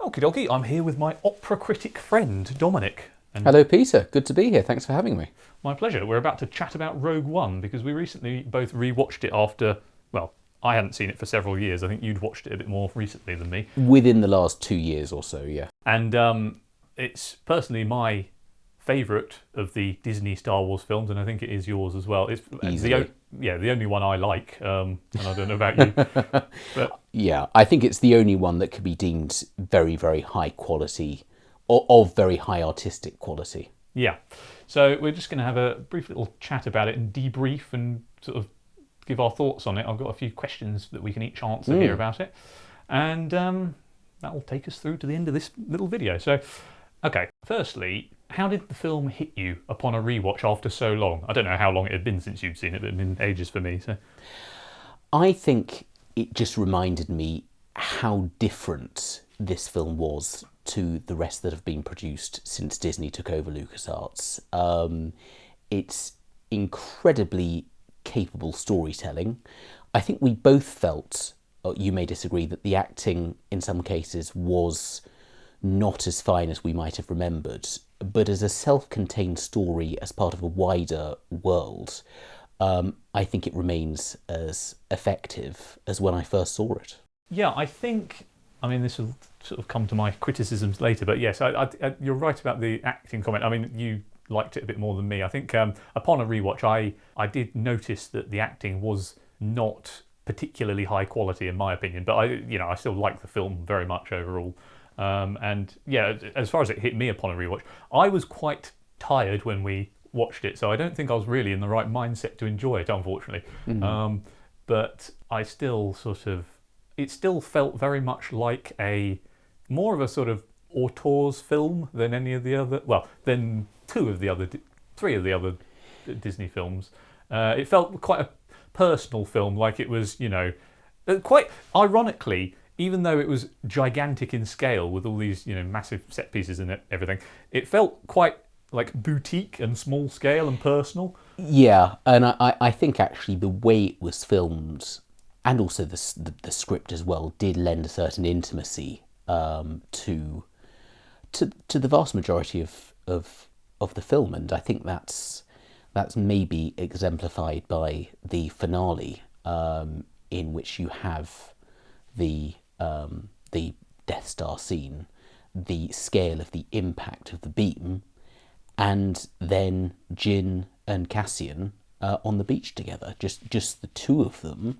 Okie dokie, I'm here with my opera critic friend, Dominic. And Hello, Peter. Good to be here. Thanks for having me. my pleasure. We're about to chat about Rogue One because we recently both rewatched it after, well, I hadn't seen it for several years. I think you'd watched it a bit more recently than me. Within the last 2 years or so, yeah. And it's personally my favourite of the Disney Star Wars films, and I think it is yours as well. It's Easily. the only one I like, and I don't know about you. But Yeah, I think it's the only one that could be deemed very, very high quality, or of very high artistic quality. yeah, so we're just going to have a brief little chat about it and debrief and sort of give our thoughts on it. I've got a few questions that we can each answer here about it, and that will take us through to the end of this little video. So, okay, firstly, how did the film hit you upon a rewatch after so long? I don't know how long it had been since you'd seen it, but it had been ages for me. So, I think it just reminded me how different this film was to the rest that have been produced since Disney took over LucasArts. It's incredibly capable storytelling. I think we both felt, you may disagree, that the acting in some cases was not as fine as we might have remembered, but as a self-contained story, as part of a wider world, I think it remains as effective as when I first saw it. yeah, I think, I mean, this will sort of come to my criticisms later, but yes, you're right about the acting comment. I mean, you liked it a bit more than me. I think upon a rewatch, I did notice that the acting was not particularly high quality in my opinion, but I still like the film very much overall. And yeah, as far as it hit me upon a rewatch, I was quite tired when we watched it, so I don't think I was really in the right mindset to enjoy it, unfortunately. But I still it still felt very much like more of a sort of auteur's film than any of the other, than three of the other Disney films. It felt quite a personal film, like it was, quite ironically, even though it was gigantic in scale with all these, massive set pieces and everything, it felt quite like boutique and small scale and personal. Yeah, and I think actually the way it was filmed, and also the script as well, did lend a certain intimacy to the vast majority of the film, and I think that's maybe exemplified by the finale, in which you have the Death Star scene, the scale of the impact of the beam, and then Jyn and Cassian on the beach together, just the two of them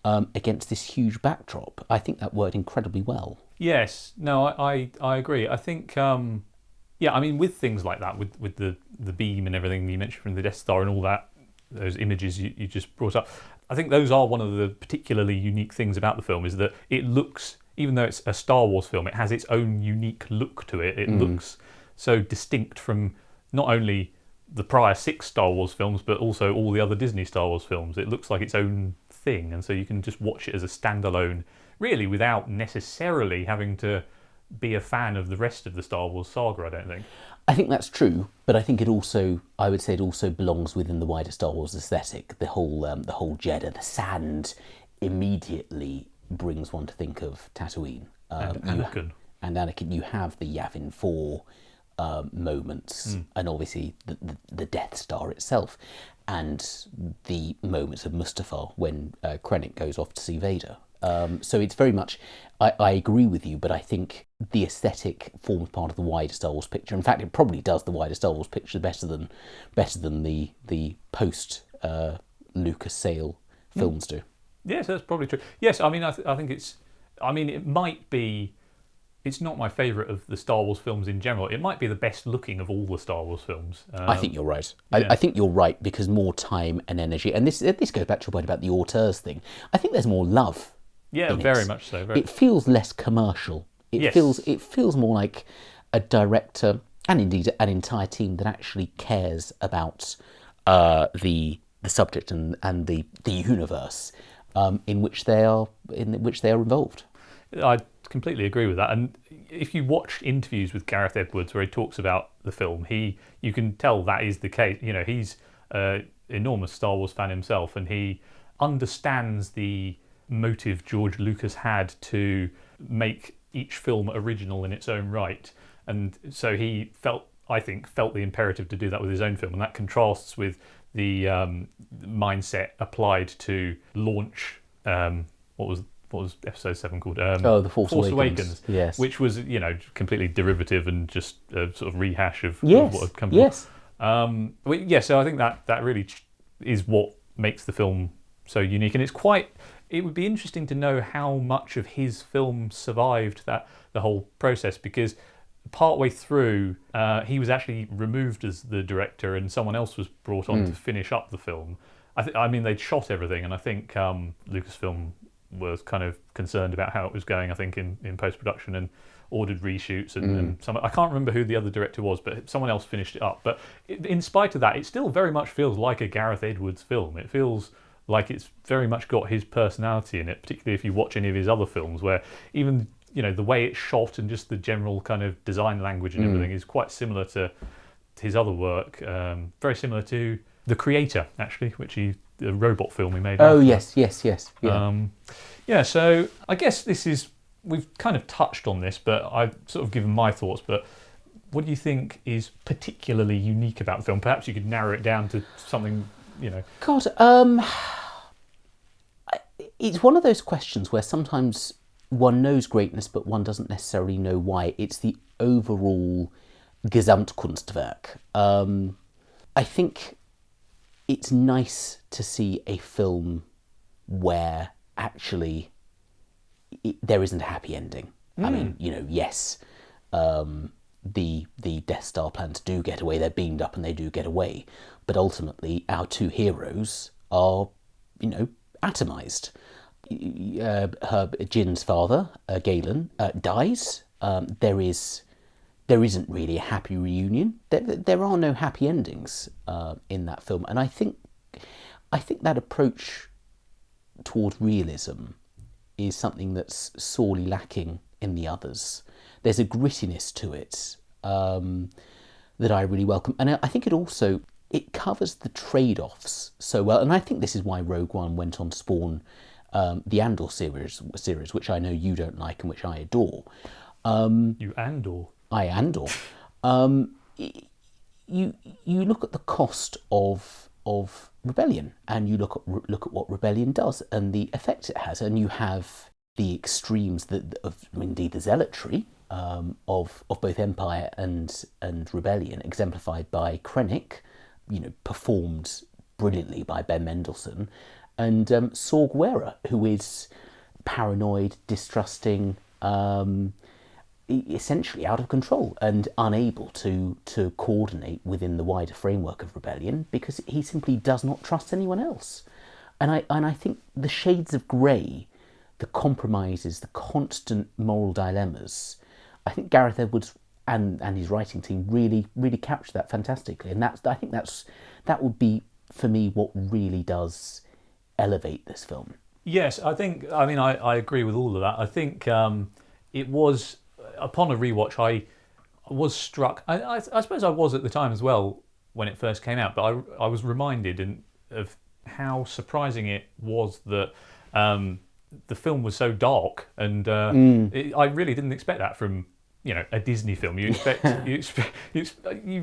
against this huge backdrop. I think that worked incredibly well. Yes, no, I agree. I think, yeah, I mean, with things like that, with the beam and everything you mentioned from the Death Star and all that, those images you just brought up, I think those are one of the particularly unique things about the film, is that it looks, even though it's a Star Wars film, it has its own unique look to it. It looks so distinct from not only the prior 6 Star Wars films, but also all the other Disney Star Wars films. It looks like its own thing, and so you can just watch it as a standalone, really, without necessarily having to be a fan of the rest of the Star Wars saga, I don't think. I think that's true, but I think I would say it also belongs within the wider Star Wars aesthetic. The whole Jeddah, the sand, immediately brings one to think of Tatooine. And Anakin. And Anakin, you have the Yavin 4 moments, and obviously the Death Star itself, and the moments of Mustafar when Krennic goes off to see Vader. So it's very much, I agree with you, but I think the aesthetic forms part of the wider Star Wars picture. In fact, it probably does the wider Star Wars picture better than the post Lucas Sale films do. Yes, that's probably true. Yes, I mean, I think it's, I mean, it might be, it's not my favourite of the Star Wars films in general. It might be the best looking of all the Star Wars films. I think you're right. Yeah. I think you're right, because more time and energy, and this goes back to your point about the auteurs thing. I think there's more love. Yeah, very much so. It feels less commercial. It feels more like a director, and indeed an entire team, that actually cares about the subject and the universe in which they are involved. I completely agree with that. And if you watch interviews with Gareth Edwards where he talks about the film, you can tell that is the case. He's an enormous Star Wars fan himself, and he understands the motive George Lucas had to make each film original in its own right, and so he felt the imperative to do that with his own film, and that contrasts with the mindset applied to launch what was episode 7 called? The Force Awakens. Yes, which was completely derivative and just a sort of rehash of yes, what had come. Yes. So I think that really is what makes the film so unique, and it would be interesting to know how much of his film survived the whole process, because partway through he was actually removed as the director and someone else was brought on to finish up the film. I mean they'd shot everything, and I think Lucasfilm was kind of concerned about how it was going, I think, in post-production, and ordered reshoots and some. I can't remember who the other director was, but someone else finished it up. But in spite of that, it still very much feels like a Gareth Edwards film. It feels like it's very much got his personality in it, particularly if you watch any of his other films, where even the way it's shot and just the general kind of design language and everything is quite similar to his other work. Very similar to The Creator, actually, the robot film he made. Oh, after. yes. So I guess we've kind of touched on this, but I've sort of given my thoughts, but what do you think is particularly unique about the film? Perhaps you could narrow it down to something, God, it's one of those questions where sometimes one knows greatness, but one doesn't necessarily know why. It's the overall Gesamtkunstwerk. I think it's nice to see a film where actually there isn't a happy ending. I mean, yes, the Death Star plans do get away. They're beamed up and they do get away, but ultimately our two heroes are, atomized. Jin's father, Galen, dies. There isn't really a happy reunion. There are no happy endings in that film, and I think that approach toward realism is something that's sorely lacking in the others. There's a grittiness to it that I really welcome, and I think it covers the trade-offs so well. And I think this is why Rogue One went on to spawn the Andor series, which I know you don't like and which I adore. You Andor. I Andor. You look at the cost of rebellion, and you look at what rebellion does and the effect it has, and you have the extremes indeed the zealotry of both Empire and rebellion, exemplified by Krennic, performed brilliantly by Ben Mendelsohn, and Saw Gerrera, who is paranoid, distrusting, essentially out of control and unable to coordinate within the wider framework of rebellion because he simply does not trust anyone else. And I think the shades of grey, the compromises, the constant moral dilemmas, I think Gareth Edwards and his writing team really, really captured that fantastically. And I think that would be, for me, what really does elevate this film. Yes, I agree with all of that. I think it was, upon a rewatch, I was struck. I suppose I was at the time as well when it first came out, but I was reminded of how surprising it was that the film was so dark, and I really didn't expect that from a Disney film. You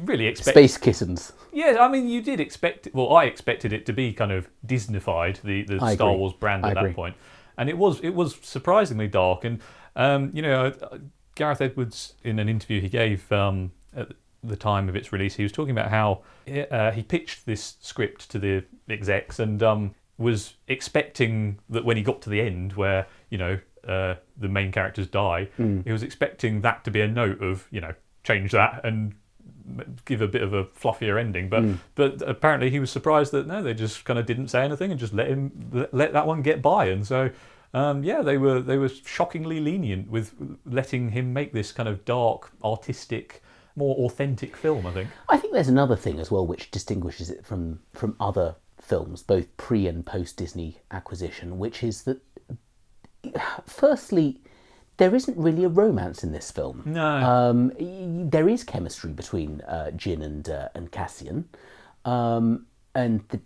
really expect space kittens. Yeah, I mean, you did expect it. Well, I expected it to be kind of Disneyfied, the Star Wars brand at that point, and it was surprisingly dark. And Gareth Edwards, in an interview he gave at the time of its release, he was talking about how he pitched this script to the execs and was expecting that when he got to the end, where the main characters die, he was expecting that to be a note of change that and give a bit of a fluffier ending, but apparently he was surprised that no, they just kind of didn't say anything and just let that one get by. And so they were shockingly lenient with letting him make this kind of dark, artistic, more authentic film, I think there's another thing as well which distinguishes it from other films, both pre and post Disney acquisition, which is that firstly, there isn't really a romance in this film. No. There is chemistry between Jin and Cassian, and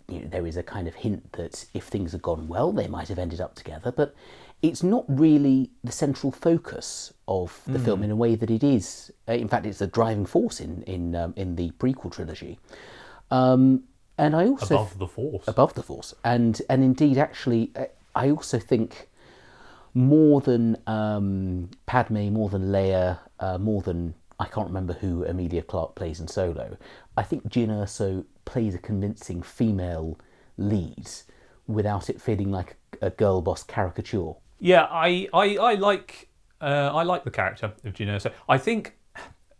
there is a kind of hint that if things had gone well, they might have ended up together. But it's not really the central focus of the film in a way that it is. In fact, it's a driving force in the prequel trilogy. And I also above the Force, and indeed, actually, I also think more than Padme, more than Leia, more than I can't remember who Emilia Clarke plays in Solo. I think Jyn Erso plays a convincing female lead without it feeling like a girl boss caricature. Yeah, I like the character of Jyn Erso. I think,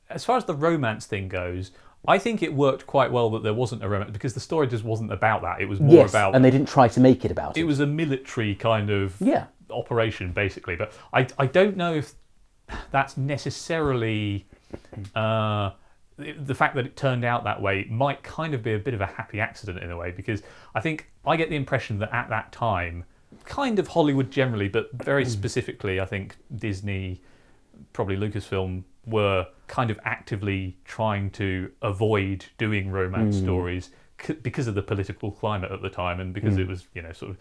as far as the romance thing goes, I think it worked quite well that there wasn't a romance, because the story just wasn't about that. It was more about... and they didn't try to make it about it. It was a military kind of operation, basically. But I don't know if that's necessarily... the fact that it turned out that way might kind of be a bit of a happy accident in a way, because I think I get the impression that at that time, kind of Hollywood generally, but very specifically, I think Disney, probably Lucasfilm, were kind of actively trying to avoid doing romance stories because of the political climate at the time, and because it was, sort of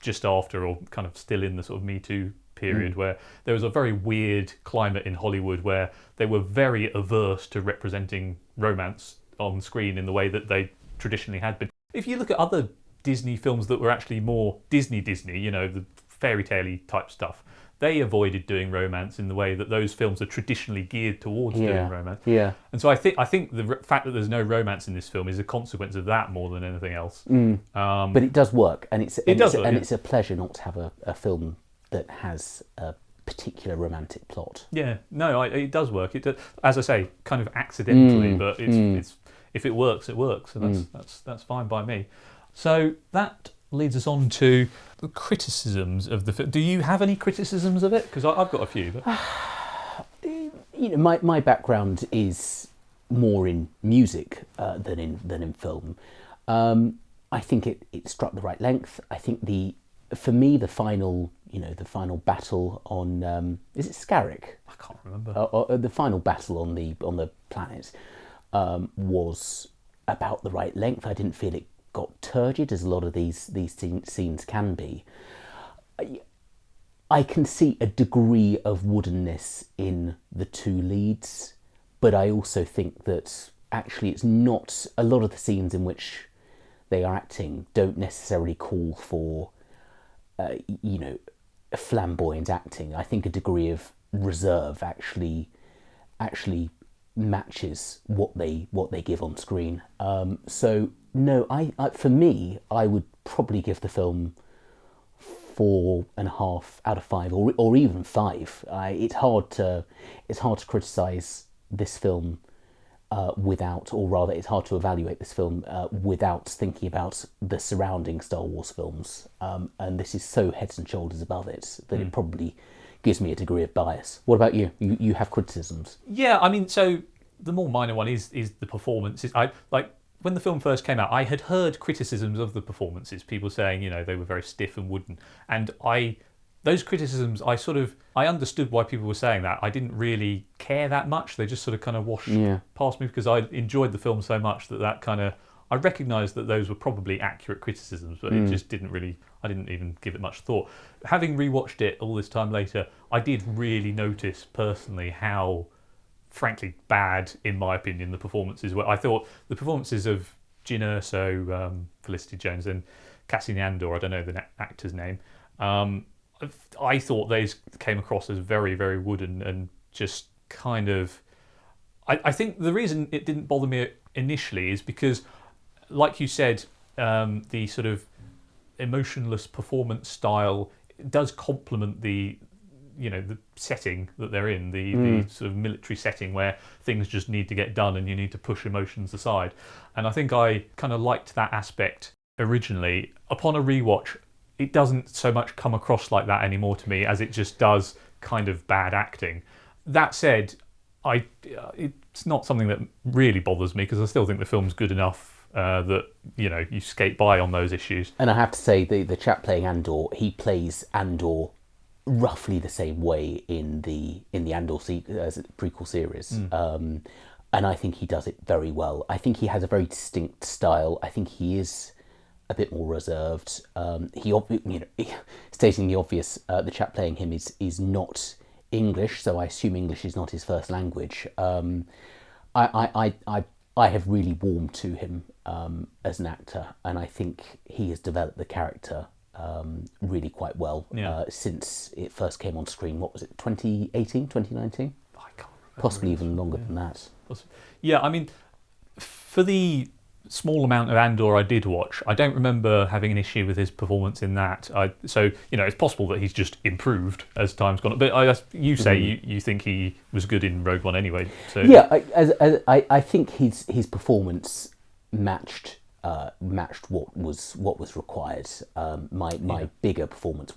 just after or kind of still in the sort of Me Too period, where there was a very weird climate in Hollywood where they were very averse to representing romance on screen in the way that they traditionally had been. If you look at other Disney films that were actually more Disney, the fairy tale-y type stuff, they avoided doing romance in the way that those films are traditionally geared towards doing romance. Yeah. And so I think the fact that there's no romance in this film is a consequence of that more than anything else. But it does work, and it's a pleasure not to have a film that has a particular romantic plot. Yeah, no, it does work. It does, as I say, kind of accidentally, but it's if it works, it works, and that's fine by me. So that leads us on to the criticisms of the film. Do you have any criticisms of it? Because I've got a few. But... my background is more in music than in film. I think it struck the right length. I think for me the final battle on is it Scarrick? I can't remember. The final battle on the planet was about the right length. I didn't feel it got turgid, as a lot of these scenes can be. I can see a degree of woodenness in the two leads, but I also think that actually it's not... A lot of the scenes in which they are acting don't necessarily call for, flamboyant acting. I think a degree of reserve actually matches what they give on screen. So no, I for me, I would probably give the film 4.5 out of 5, or even 5. It's hard to criticise this film without, or rather, it's hard to evaluate this film without thinking about the surrounding Star Wars films. And this is so heads and shoulders above it that it probably gives me a degree of bias. What about you? You have criticisms? Yeah, I mean, so the more minor one is the performances. When the film first came out, I had heard criticisms of the performances, people saying, they were very stiff and wooden. And those criticisms, I understood why people were saying that. I didn't really care that much. They just sort of kind of washed past me, because I enjoyed the film so much that kind of... I recognised that those were probably accurate criticisms, but it just didn't really... I didn't even give it much thought. Having rewatched it all this time later, I did really notice personally how... frankly bad, in my opinion, the performances were. I thought the performances of Jyn Erso, Felicity Jones, and Cassian Andor, I don't know the actor's name, I thought they came across as very, very wooden and just kind of... I think the reason it didn't bother me initially is because, like you said, the sort of emotionless performance style does complement the setting that they're in, the sort of military setting where things just need to get done and you need to push emotions aside. And I think I kind of liked that aspect originally. Upon a rewatch, it doesn't so much come across like that anymore to me, as it just does kind of bad acting. That said, it's not something that really bothers me, because I still think the film's good enough that you skate by on those issues. And I have to say, the chap playing Andor, he plays Andor roughly the same way in the Andor prequel series, and I think he does it very well. I think he has a very distinct style. I think he is a bit more reserved. Stating the obvious, the chap playing him is not English, so I assume English is not his first language. I have really warmed to him as an actor, and I think he has developed the character really quite well since it first came on screen. What was it, 2018, 2019? I can't remember. Possibly even longer than that. Yeah, I mean, for the small amount of Andor I did watch, I don't remember having an issue with his performance in that. So it's possible that he's just improved as time's gone on. But you say you think he was good in Rogue One anyway. So yeah, I think his performance matched what was required. My bigger performance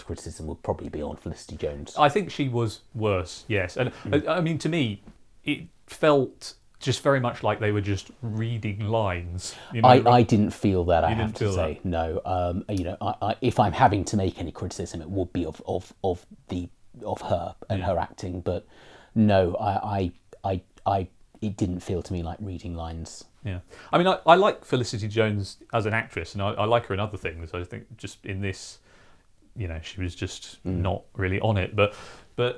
criticism would probably be on Felicity Jones. I think she was worse. Yes, and I mean, to me, it felt just very much like they were just reading lines. I didn't feel that. I have to say, that? no. If I'm having to make any criticism, it would be of her and her acting. But no, it didn't feel to me like reading lines. Yeah, I mean, I like Felicity Jones as an actress, and I like her in other things. I think just in this, she was just not really on it. But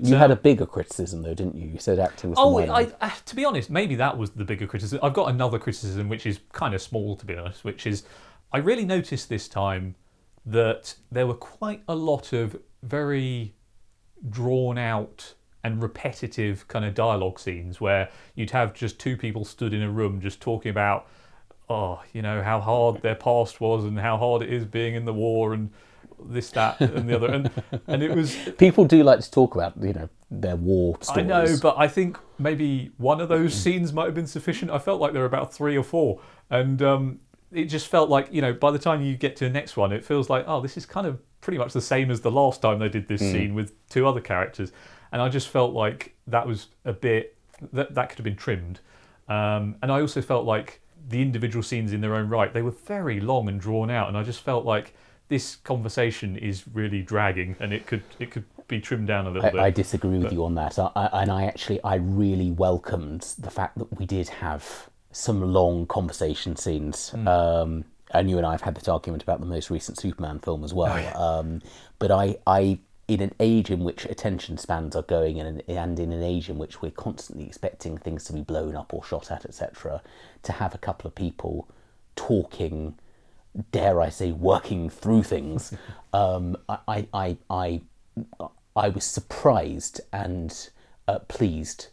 you had a bigger criticism, though, didn't you? You said acting was. To be honest, maybe that was the bigger criticism. I've got another criticism, which is kind of small, to be honest, which is I really noticed this time that there were quite a lot of very drawn out and repetitive kind of dialogue scenes where you'd have just two people stood in a room just talking about, how hard their past was and how hard it is being in the war and this, that, and the other, and it was. People do like to talk about their war stories. I know, but I think maybe one of those scenes might have been sufficient. I felt like there were about 3 or 4, and it just felt like by the time you get to the next one, it feels like this is kind of pretty much the same as the last time they did this scene with 2 other characters, and I just felt like that was a bit that could have been trimmed, and I also felt like the individual scenes in their own right, they were very long and drawn out, and I just felt like this conversation is really dragging, and it could be trimmed down a little bit. I disagree with you on that. I really welcomed the fact that we did have some long conversation scenes. And you and I have had this argument about the most recent Superman film as well. But I in an age in which attention spans are going, and in an age in which we're constantly expecting things to be blown up or shot at, etc., to have a couple of people talking, dare I say, working through things, I was surprised and pleased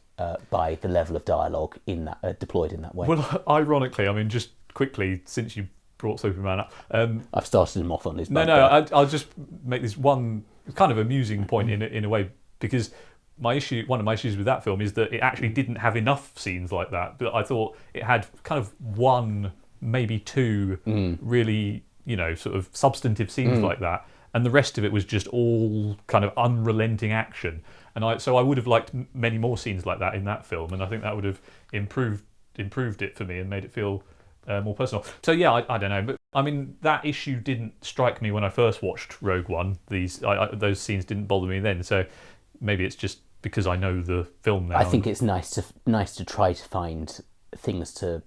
by the level of dialogue in that deployed in that way. Well, ironically, I mean, just quickly, since you brought Superman up, I've started him off on his. I'll just make this one kind of amusing point in a way, because one of my issues with that film is that it actually didn't have enough scenes like that. But I thought it had kind of 1, maybe 2 really, sort of substantive scenes like that, and the rest of it was just all kind of unrelenting action. And I would have liked many more scenes like that in that film, and I think that would have improved it for me and made it feel more personal. So yeah, I don't know, but I mean, that issue didn't strike me when I first watched Rogue One. Those scenes didn't bother me then, so maybe it's just because I know the film now. I think it's nice to try to find things to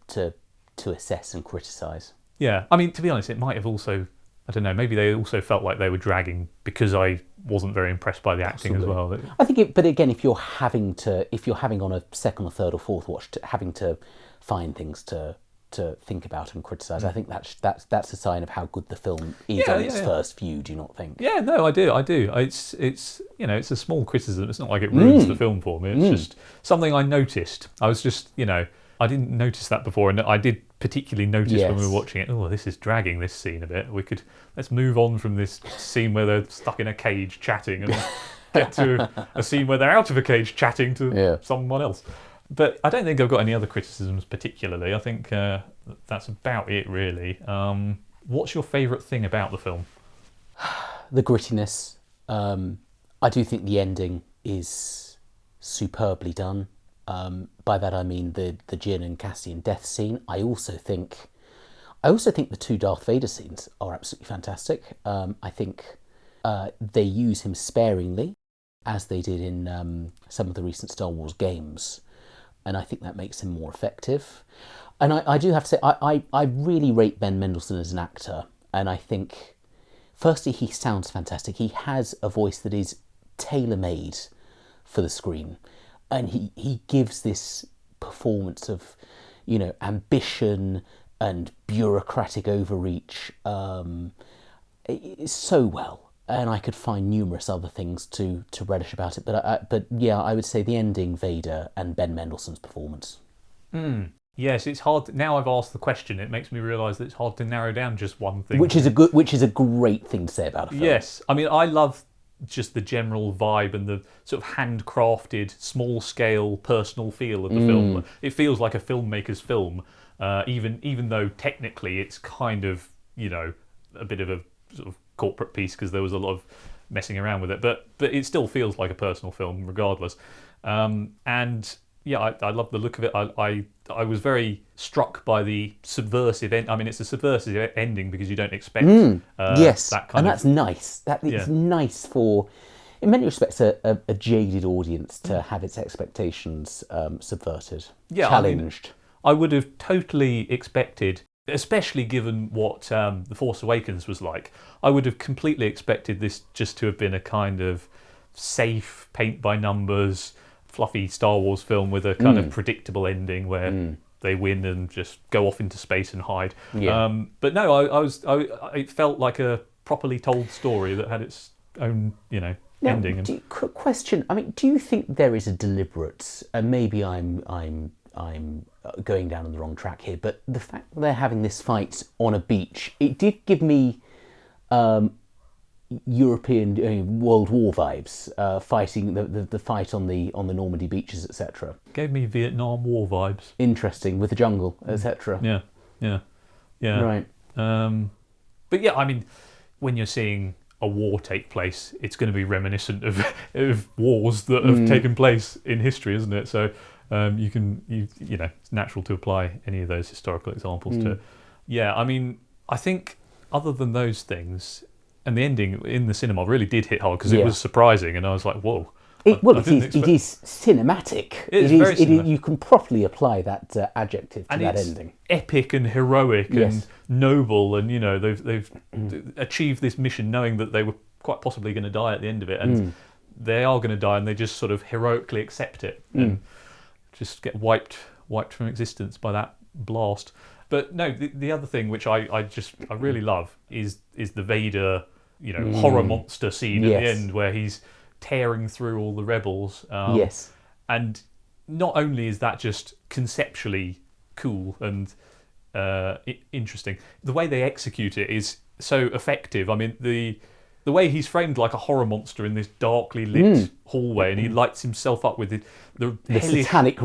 assess and criticise. Yeah, I mean, to be honest, it might have also, I don't know, maybe they also felt like they were dragging because I wasn't very impressed by the acting as well. I think but again, if you're having on a second or third or fourth watch, having to find things to think about and criticise, I think that's a sign of how good the film is on its first view. Do you not think? Yeah, no, I do. It's it's a small criticism. It's not like it ruins the film for me. It's just something I noticed. I was just I didn't notice that before, and I did particularly notice when we were watching it. Oh, this is dragging this scene a bit. Let's move on from this scene where they're stuck in a cage chatting and get to a scene where they're out of a cage chatting to someone else. But I don't think I've got any other criticisms particularly. I think that's about it, really. What's your favourite thing about the film? The grittiness. I do think the ending is superbly done. By that I mean the Jyn and Cassian death scene. I also think the 2 Darth Vader scenes are absolutely fantastic. I think they use him sparingly, as they did in some of the recent Star Wars games, and I think that makes him more effective. And I do have to say, I really rate Ben Mendelsohn as an actor. And I think, firstly, he sounds fantastic. He has a voice that is tailor-made for the screen. And he gives this performance of, ambition and bureaucratic overreach so well. And I could find numerous other things to relish about it. But yeah, I would say the ending, Vader, and Ben Mendelsohn's performance. Yes, it's hard. Now I've asked the question, it makes me realise that it's hard to narrow down just one thing. Which is a great thing to say about a film. Yes, I mean, I love just the general vibe and the sort of handcrafted, small-scale, personal feel of the film. It feels like a filmmaker's film, even though technically it's kind of, a bit of a sort of corporate piece because there was a lot of messing around with it. But it still feels like a personal film, regardless. And yeah, I love the look of it. I was very struck by the subversive end. I mean, it's a subversive ending because you don't expect yes, that kind and of... that's nice. It's nice for, in many respects, a jaded audience to have its expectations subverted, challenged. I would have totally expected, especially given what The Force Awakens was like, I would have completely expected this just to have been a kind of safe, paint-by-numbers, fluffy Star Wars film with a kind of predictable ending where they win and just go off into space and hide. Yeah. But no, it felt like a properly told story that had its own, ending. Question. I mean, do you think there is a deliberate? And maybe I'm going down on the wrong track here, but the fact that they're having this fight on a beach, it did give me European World War vibes, fighting the fight on the Normandy beaches, etc. Gave me Vietnam War vibes. Interesting, with the jungle, etc. Yeah. Right. But yeah, I mean, when you're seeing a war take place, it's going to be reminiscent of wars that have taken place in history, isn't it? So it's natural to apply any of those historical examples to. Yeah, I mean, I think other than those things. And the ending in the cinema really did hit hard because it was surprising, and I was like, "Whoa!" It is cinematic. It is very cinematic. You can properly apply that adjective to that ending. Epic and heroic and noble, and they've achieved this mission knowing that they were quite possibly going to die at the end of it, and they are going to die, and they just sort of heroically accept it and just get wiped from existence by that blast. But no, the other thing which I really love is the Vader, horror monster scene at the end where he's tearing through all the rebels. Yes. And not only is that just conceptually cool and interesting, the way they execute it is so effective. I mean, the way he's framed like a horror monster in this darkly lit hallway, and he lights himself up with the satanic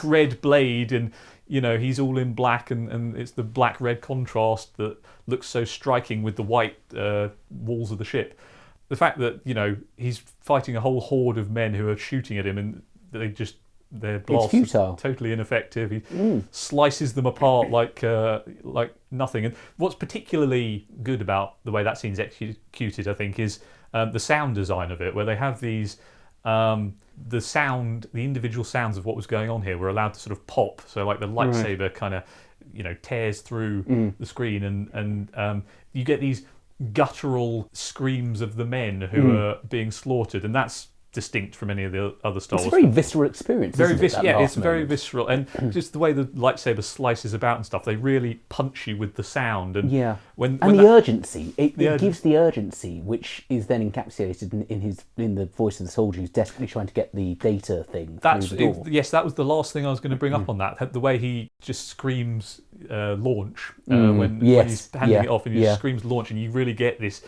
red blade, and he's all in black, and it's the black-red contrast that looks so striking with the white walls of the ship. The fact that, he's fighting a whole horde of men who are shooting at him, and their blast is totally ineffective. He slices them apart like nothing. And what's particularly good about the way that scene's executed, I think, is the sound design of it, where they have these... the individual sounds of what was going on here were allowed to sort of pop. So like the lightsaber kind of, tears through the screen, and you get these guttural screams of the men who are being slaughtered, and that's distinct from any of the other Star Wars. It's a very visceral experience. It's very visceral, and just the way the lightsaber slices about and stuff. They really punch you with the sound, and the urgency. It gives the urgency, which is then encapsulated in the voice of the soldier who's desperately trying to get the data thing through the door. Yes, that was the last thing I was going to bring up on that. The way he just screams launch when he's handing it off, and he just screams launch, and you really get this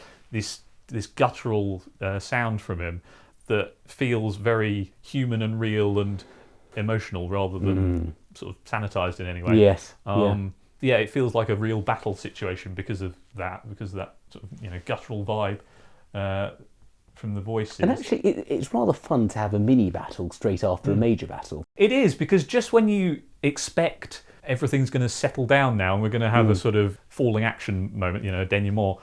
guttural sound from him that feels very human and real and emotional rather than sort of sanitized in any way. Yes. It feels like a real battle situation because of that sort of guttural vibe from the voices. And actually, it's rather fun to have a mini battle straight after a major battle. It is, because just when you expect everything's going to settle down now and we're going to have a sort of falling action moment, a denouement,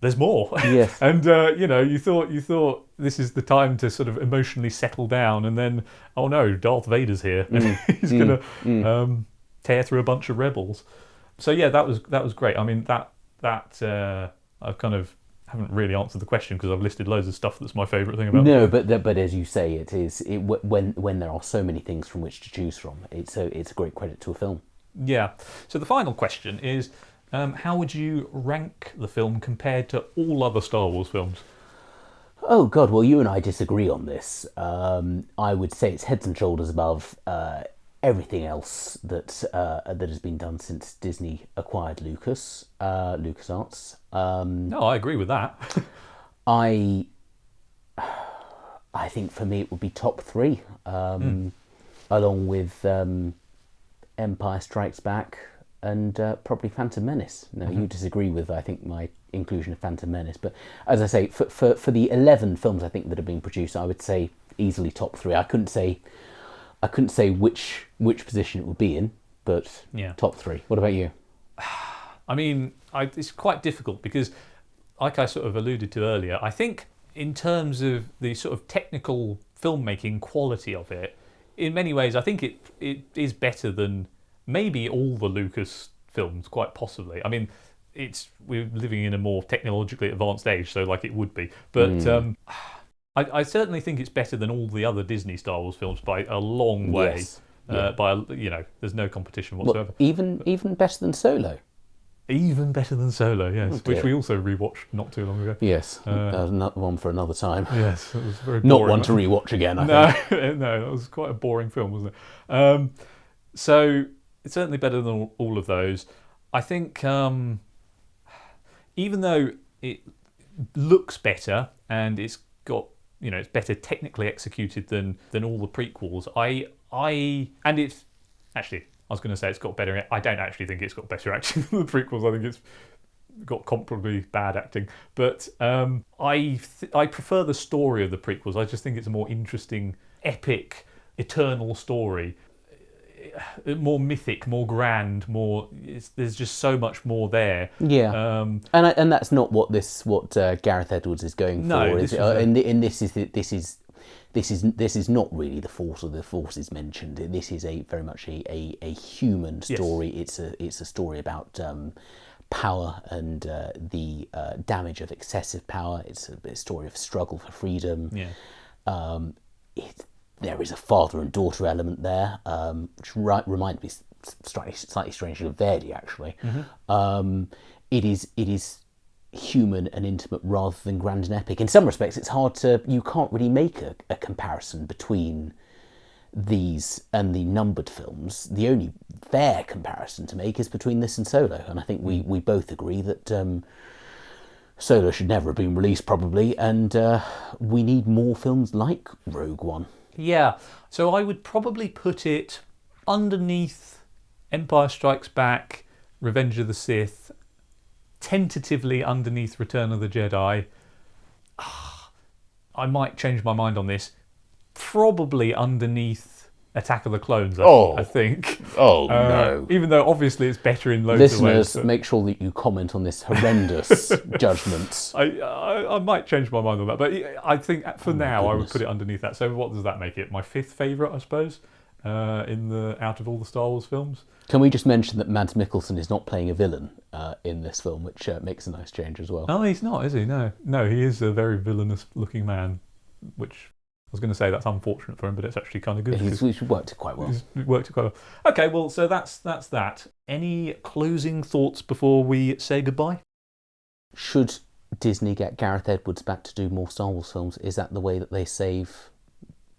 there's more. Yes. And you thought this is the time to sort of emotionally settle down, and then, oh no, Darth Vader's here. And he's gonna tear through a bunch of rebels. So yeah, that was great. I mean, I kind of haven't really answered the question because I've listed loads of stuff that's my favourite thing about No, the film. but as you say, when there are so many things from which to choose from, it's a great credit to a film. Yeah. So the final question is, how would you rank the film compared to all other Star Wars films? Oh God, well you and I disagree on this. I would say it's heads and shoulders above everything else that has been done since Disney acquired LucasArts. No, I agree with that. I think for me it would be top three, along with Empire Strikes Back and probably Phantom Menace. Now you disagree with I think my inclusion of Phantom Menace, but as I say, for the 11 films I think that have been produced, I would say easily top three. I couldn't say which position it would be in, but Yeah. top three. What about you? I mean, it's quite difficult because, like I sort of alluded to earlier, I think in terms of the sort of technical filmmaking quality of it, in many ways, I think it is better than maybe all the Lucas films, quite possibly. I mean, we're living in a more technologically advanced age, so like it would be. But I certainly think it's better than all the other Disney Star Wars films by a long way. Yes. Yeah. There's no competition whatsoever. Even better than Solo. Even better than Solo, yes, Oh, dear. which we also rewatched not too long ago. Yes, another one for another time. Yes, it was very Not boring. one to rewatch again, I No, think. no, that was quite a boring film, wasn't it? So it's certainly better than all of those. I think even though it looks better and it's got, it's better technically executed than all the prequels. And it's actually, I was going to say it's got better. I don't actually think it's got better acting than the prequels. I think it's got comparably bad acting. But I prefer the story of the prequels. I just think it's a more interesting, epic, eternal story. More mythic, more grand, there's just so much more there. Yeah, and that's not what Gareth Edwards is going for. No, Is it? This is not really the Force or the Forces mentioned. This is very much a human story. Yes. It's a story about power and the damage of excessive power. It's a story of struggle for freedom. Yeah. There is a father and daughter element there, which reminded me slightly strangely of Verdi, actually. Mm-hmm. It is human and intimate rather than grand and epic. In some respects, you can't really make a comparison between these and the numbered films. The only fair comparison to make is between this and Solo, and I think we both agree that Solo should never have been released, probably, and we need more films like Rogue One. Yeah, so I would probably put it underneath Empire Strikes Back, Revenge of the Sith, tentatively underneath Return of the Jedi. I might change my mind on this. Probably underneath Attack of the Clones, I think. Oh, no. Even though obviously it's better in loads of ways. Listeners, make sure that you comment on this horrendous judgment. I might change my mind on that, but I think for now I would goodness. put it underneath that. So what does that make it? My fifth favourite, I suppose, out of all the Star Wars films. Can we just mention that Mads Mikkelsen is not playing a villain in this film, which makes a nice change as well. No, he's not, is he? No, he is a very villainous-looking man, which I was going to say that's unfortunate for him, but it's actually kind of good. He's worked it quite well. He's worked it quite well. Okay, well, so that's that. Any closing thoughts before we say goodbye? Should Disney get Gareth Edwards back to do more Star Wars films? Is that the way that they save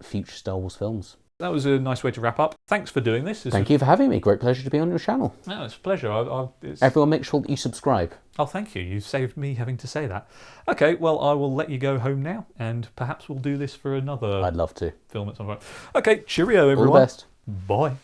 future Star Wars films? That was a nice way to wrap up. Thanks for doing this. Thank you for having me. Great pleasure to be on your channel. No, it's a pleasure. Everyone make sure that you subscribe. Oh, thank you. You've saved me having to say that. Okay, well, I will let you go home now, and perhaps we'll do this for another I'd love to. film at some point. Okay, cheerio, everyone. All the best. Bye.